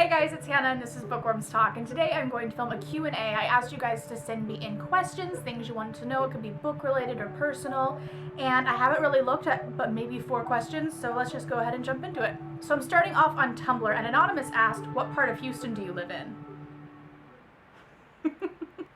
Hey guys, it's Hannah and this is Bookworms Talk, and today I'm going to film a Q&A. I asked you guys to send me in questions, things you wanted to know. It could be book related or personal, and I haven't really looked at but maybe 4 questions, so let's just go ahead and jump into it. So I'm starting off on Tumblr, and Anonymous asked, what part of Houston do you live in?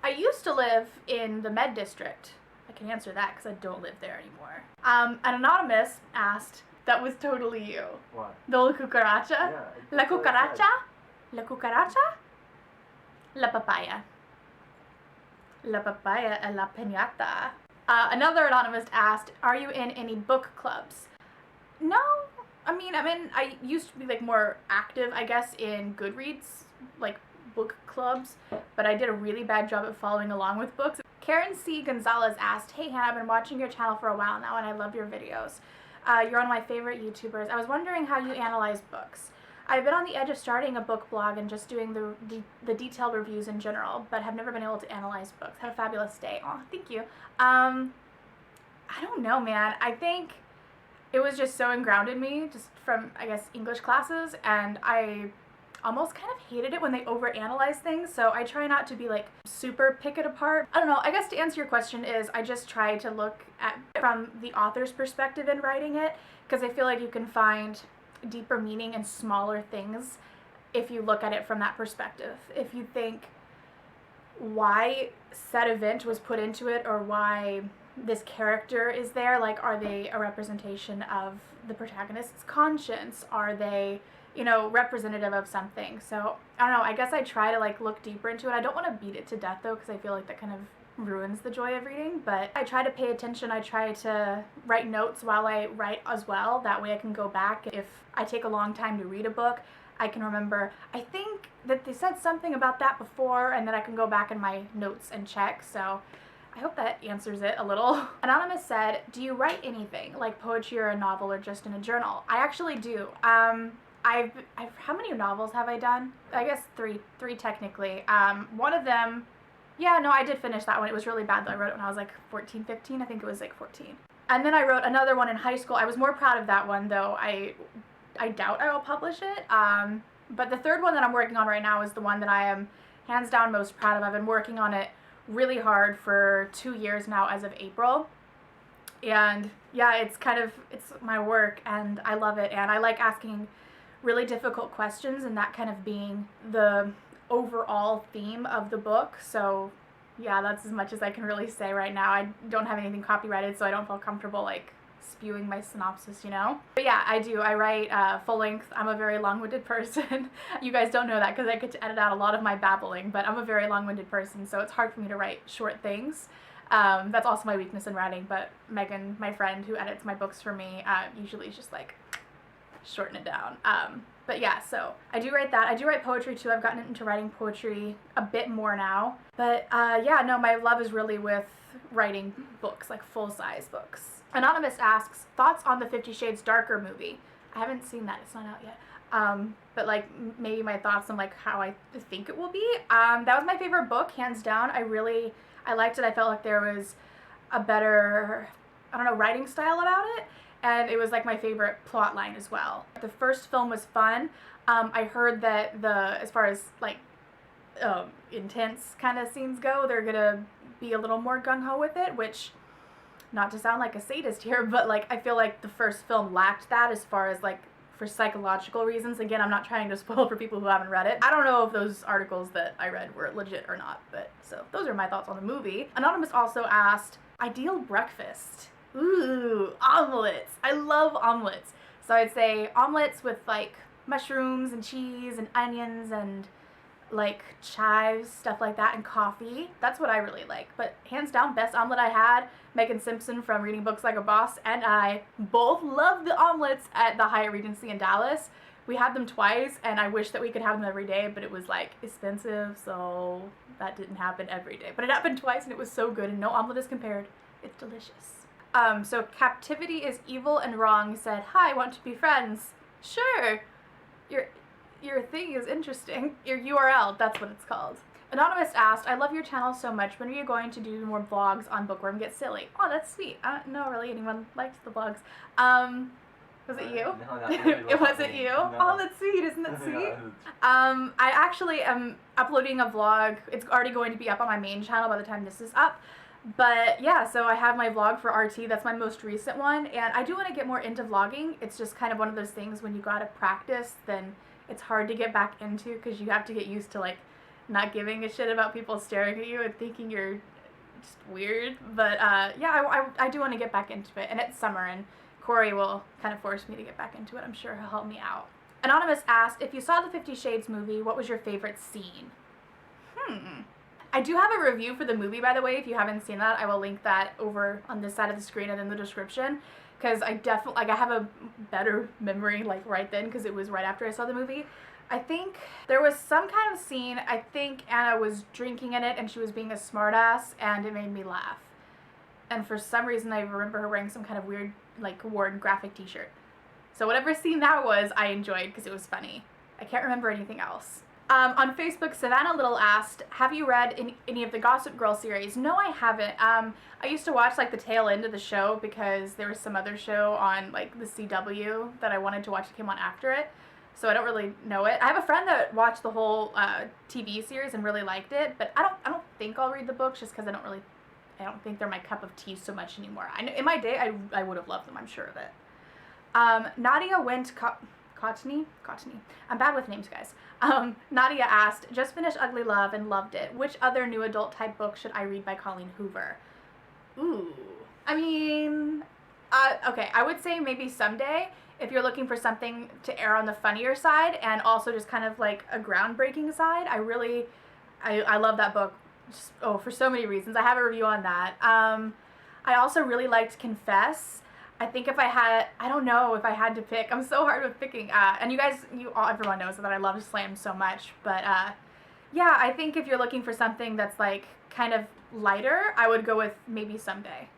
I used to live in the Med District. I can answer that because I don't live there anymore. And Anonymous asked, that was totally you. What? The cucaracha? Yeah. La cucaracha? La cucaracha? La papaya. La papaya and la piñata. Another Anonymous asked, are you in any book clubs? No. I used to be like more active, I guess, in Goodreads, like book clubs, but I did a really bad job at following along with books. Karen C. Gonzalez asked, hey Hannah, I've been watching your channel for a while now and I love your videos. You're one of my favorite YouTubers. I was wondering how you analyze books. I've been on the edge of starting a book blog and just doing the detailed reviews in general, but have never been able to analyze books. Have a fabulous day. Oh, thank you. I don't know, man. I think it was just so ingrained in me, just from, I guess, English classes, and I almost kind of hated it when they overanalyze things, so I try not to be like super pick it apart. I don't know, I guess to answer your question is I just try to look at it from the author's perspective in writing it, because I feel like you can find deeper meaning in smaller things if you look at it from that perspective. If you think why said event was put into it or why this character is there, like are they a representation of the protagonist's conscience? Are they, you know, representative of something? So I don't know, I guess I try to like look deeper into it. I don't want to beat it to death though, because I feel like that kind of ruins the joy of reading, but I try to pay attention. I try to write notes while I write as well. That way I can go back. If I take a long time to read a book, I can remember, I think that they said something about that before, and then I can go back in my notes and check. So I hope that answers it a little. Anonymous said, do you write anything, like poetry or a novel or just in a journal? I actually do. I've how many novels have I done? I guess three technically. One of them, yeah, no, I did finish that one. It was really bad though. I wrote it when I was like 14, 15. I think it was like 14. And then I wrote another one in high school. I was more proud of that one though. I doubt I will publish it. But the third one that I'm working on right now is the one that I am hands down most proud of. I've been working on it really hard for 2 years now as of April. And yeah, it's my work and I love it. And I like asking really difficult questions and that kind of being the overall theme of the book. So yeah, that's as much as I can really say right now. I don't have anything copyrighted, so I don't feel comfortable like spewing my synopsis, you know? But yeah, I do. I write full length. I'm a very long-winded person. You guys don't know that because I get to edit out a lot of my babbling, but I'm a very long-winded person, so it's hard for me to write short things. That's also my weakness in writing, but Megan, my friend who edits my books for me, usually is just like, shorten it down. But yeah, so I do write that. I do write poetry too. I've gotten into writing poetry a bit more now. But yeah, no, my love is really with writing books, like full-size books. Anonymous asks, thoughts on the 50 Shades Darker movie? I haven't seen that. It's not out yet. But like maybe my thoughts on like how I think it will be. That was my favorite book, hands down. I liked it. I felt like there was a better, I don't know, writing style about it. And it was like my favorite plot line as well. The first film was fun. I heard that as far as like intense kind of scenes go, they're gonna be a little more gung-ho with it, which, not to sound like a sadist here, but like I feel like the first film lacked that as far as like for psychological reasons. Again, I'm not trying to spoil for people who haven't read it. I don't know if those articles that I read were legit or not, but so those are my thoughts on the movie. Anonymous also asked, ideal breakfast. Ooh, omelets. I love omelets. So I'd say omelets with like mushrooms and cheese and onions and like chives, stuff like that, and coffee. That's what I really like. But hands down, best omelet I had, Megan Simpson from Reading Books Like a Boss and I both love the omelets at the Hyatt Regency in Dallas. We had them twice and I wish that we could have them every day, but it was like expensive, so that didn't happen every day. But it happened twice and it was so good and no omelet is compared. It's delicious. So Captivity is Evil and Wrong said, hi, want to be friends? Sure. Your thing is interesting. Your URL, that's what it's called. Anonymous asked, I love your channel so much. When are you going to do more vlogs on Bookworm Gets Silly? Oh, that's sweet. I don't know really anyone likes the vlogs. Was it you? No, that really It wasn't me. you? No. Oh, that's sweet. Isn't that sweet? No. I actually am uploading a vlog. It's already going to be up on my main channel by the time this is up. But yeah, so I have my vlog for RT. That's my most recent one. And I do want to get more into vlogging. It's just kind of one of those things when you gotta practice, then it's hard to get back into because you have to get used to like not giving a shit about people staring at you and thinking you're just weird. But yeah, I do want to get back into it. And it's summer and Corey will kind of force me to get back into it. I'm sure he'll help me out. Anonymous asked, if you saw the 50 Shades movie, what was your favorite scene? I do have a review for the movie, by the way. If you haven't seen that, I will link that over on this side of the screen and in the description. Because I definitely, like, I have a better memory, like, right then, because it was right after I saw the movie. I think there was some kind of scene, I think Anna was drinking in it and she was being a smartass, and it made me laugh. And for some reason, I remember her wearing some kind of weird, like, worn graphic t-shirt. So whatever scene that was, I enjoyed because it was funny. I can't remember anything else. On Facebook, Savannah Little asked, have you read any of the Gossip Girl series? No, I haven't. I used to watch, like, the tail end of the show because there was some other show on, like, the CW that I wanted to watch that came on after it. So I don't really know it. I have a friend that watched the whole TV series and really liked it, but I don't think I'll read the books just because I don't think they're my cup of tea so much anymore. In my day, I would have loved them, I'm sure of it. Nadia went Cottney? I'm bad with names, guys. Nadia asked, just finished Ugly Love and loved it. Which other new adult type book should I read by Colleen Hoover? Ooh. I mean, okay, I would say maybe Someday if you're looking for something to err on the funnier side and also just kind of like a groundbreaking side. I love that book. Just, for so many reasons. I have a review on that. I also really liked Confess. I think if I had to pick. I'm so hard with picking. And you guys, everyone knows that I love Slam so much. But yeah, I think if you're looking for something that's like kind of lighter, I would go with maybe Someday.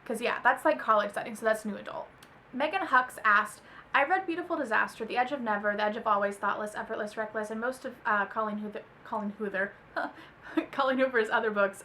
Because yeah, that's like college setting, so that's new adult. Megan Hux asked, I read Beautiful Disaster, The Edge of Never, The Edge of Always, Thoughtless, Effortless, Reckless, and most of Colleen Hoover's other books.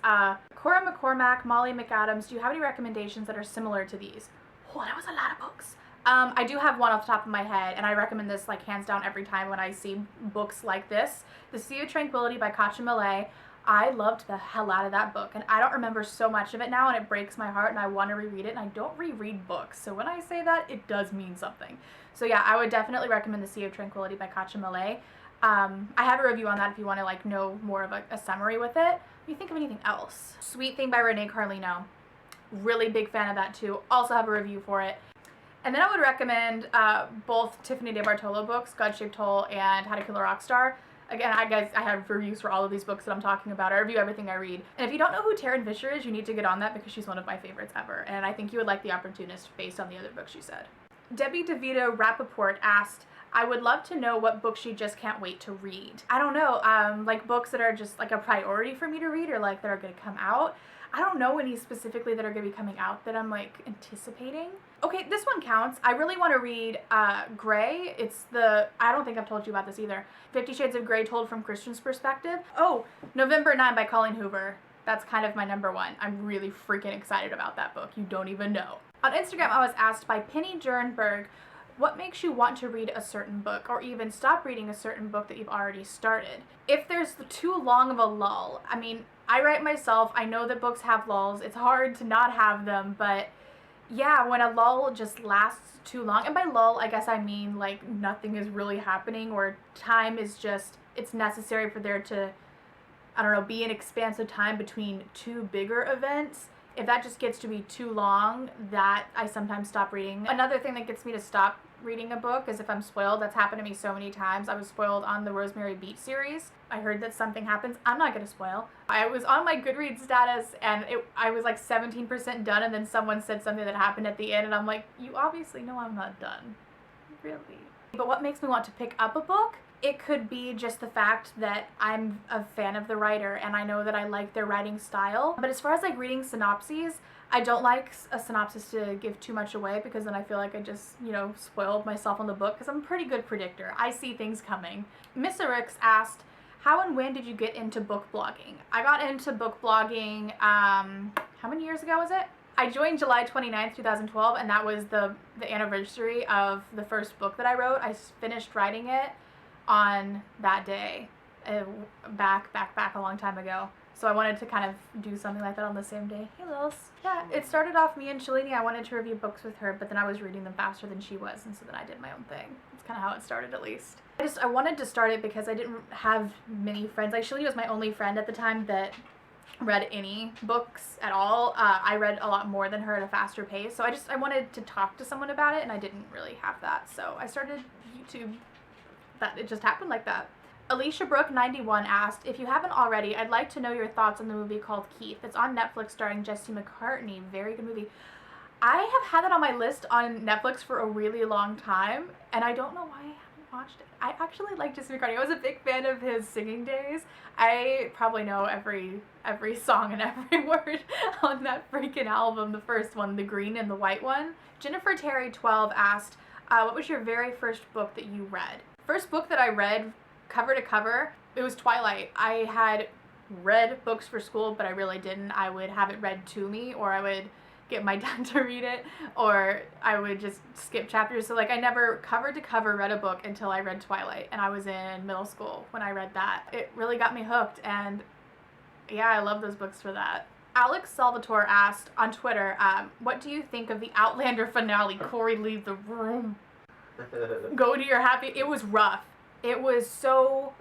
Cora McCormack, Molly McAdams, do you have any recommendations that are similar to these? Oh, that was a lot of books. I do have one off the top of my head, and I recommend this like hands down every time when I see books like this. The Sea of Tranquility by Katja Millet. I loved the hell out of that book, and I don't remember so much of it now, and it breaks my heart, and I want to reread it, and I don't reread books, so when I say that, it does mean something. So yeah, I would definitely recommend The Sea of Tranquility by Katja Millet. I have a review on that if you want to like know more of a summary with it. What do you think of anything else? Sweet Thing by Renee Carlino. Really big fan of that too. Also have a review for it. And then I would recommend both Tiffany DeBartolo books, God-Shaped Hole and How to Kill a Rock Star. Again, I have reviews for all of these books that I'm talking about. I review everything I read. And if you don't know who Taryn Fisher is, you need to get on that because she's one of my favorites ever. And I think you would like The Opportunist based on the other books she said. Debbie DeVito Rappaport asked, I would love to know what books she just can't wait to read. I don't know, like books that are just like a priority for me to read or like that are going to come out. I don't know any specifically that are going to be coming out that I'm like anticipating. Okay, this one counts. I really want to read Grey. I don't think I've told you about this either. 50 Shades of Grey told from Christian's perspective. Oh, November 9 by Colleen Hoover. That's kind of my number one. I'm really freaking excited about that book. You don't even know. On Instagram, I was asked by Penny Jernberg, what makes you want to read a certain book or even stop reading a certain book that you've already started? If there's too long of a lull, I mean, I write myself, I know that books have lulls. It's hard to not have them, but yeah, when a lull just lasts too long, and by lull, I guess I mean like nothing is really happening or time is just, it's necessary for there to, I don't know, be an expansive time between two bigger events. If that just gets to be too long, that I sometimes stop reading. Another thing that gets me to stop reading a book is if I'm spoiled. That's happened to me so many times. I was spoiled on the Rosemary Beach series. I heard that something happens. I'm not going to spoil. I was on my Goodreads status and I was like 17% done, and then someone said something that happened at the end and I'm like, you obviously know I'm not done. Really? But what makes me want to pick up a book? It could be just the fact that I'm a fan of the writer and I know that I like their writing style. But as far as like reading synopses, I don't like a synopsis to give too much away because then I feel like I just, spoiled myself on the book because I'm a pretty good predictor. I see things coming. Miss Arix asked, how and when did you get into book blogging? I got into book blogging, how many years ago was it? I joined July 29th, 2012, and that was the anniversary of the first book that I wrote. I finished writing it on that day, back a long time ago. So I wanted to kind of do something like that on the same day. Hey, Lils. Yeah, it started off me and Shalini. I wanted to review books with her, but then I was reading them faster than she was, and so then I did my own thing. That's kind of how it started, at least. I wanted to start it because I didn't have many friends. Like, Shalini was my only friend at the time that read any books at all. I read a lot more than her at a faster pace, so I wanted to talk to someone about it, and I didn't really have that, so I started YouTube. It just happened like that. Alicia Brooke 91 asked, if you haven't already, I'd like to know your thoughts on the movie called Keith. It's on Netflix starring Jesse McCartney. Very good movie. I have had that on my list on Netflix for a really long time, and I don't know why I haven't watched it. I actually like Jesse McCartney. I was a big fan of his singing days. I probably know every song and every word on that freaking album. The first one, the green and the white one. Jennifer Terry 12 asked, what was your very first book that you read? First book that I read cover to cover, it was Twilight. I had read books for school, but I really didn't. I would have it read to me, or I would get my dad to read it, or I would just skip chapters. So like I never cover to cover read a book until I read Twilight, and I was in middle school when I read that. It really got me hooked, and yeah, I love those books for that. Alex Salvatore asked on Twitter, what do you think of the Outlander finale? Corey, leave the room. Go to your happy. It was rough. It was so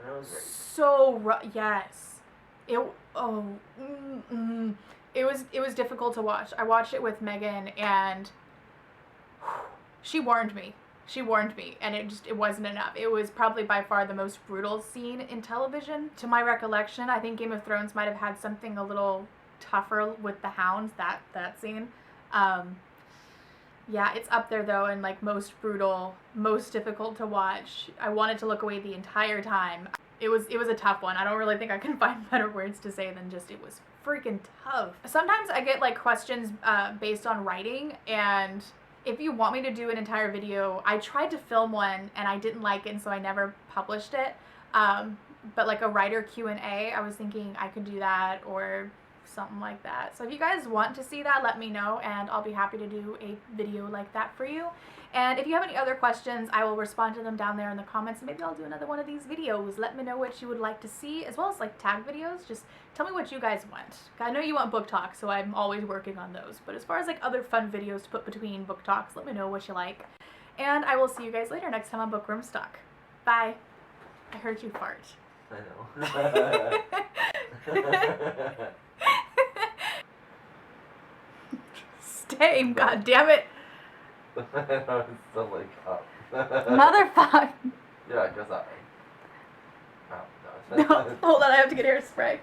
rough. Yes. It was difficult to watch. I watched it with Megan, and she warned me. And it wasn't enough. It was probably by far the most brutal scene in television. To my recollection, I think Game of Thrones might have had something a little tougher with the hounds, that scene. Yeah, it's up there though, and like most brutal, most difficult to watch. I wanted to look away the entire time. It was a tough one. I don't really think I can find better words to say than just it was freaking tough. Sometimes I get like questions based on writing, and if you want me to do an entire video, I tried to film one and I didn't like it, and so I never published it. But like a writer Q&A, I was thinking I could do that, or something like that. So if you guys want to see that, let me know, and I'll be happy to do a video like that for you. And if you have any other questions, I will respond to them down there in the comments, and maybe I'll do another one of these videos. Let me know what you would like to see, as well as like tag videos. Just tell me what you guys want. I know you want book talks, so I'm always working on those, but as far as like other fun videos to put between book talks, let me know what you like. And I will see you guys later next time on Bookworm Stock. Bye. I heard you fart. I know. Stay, god damn it. It's still like up. Motherfucker. Yeah, because I. Oh, no. No, hold on, I have to get hairspray.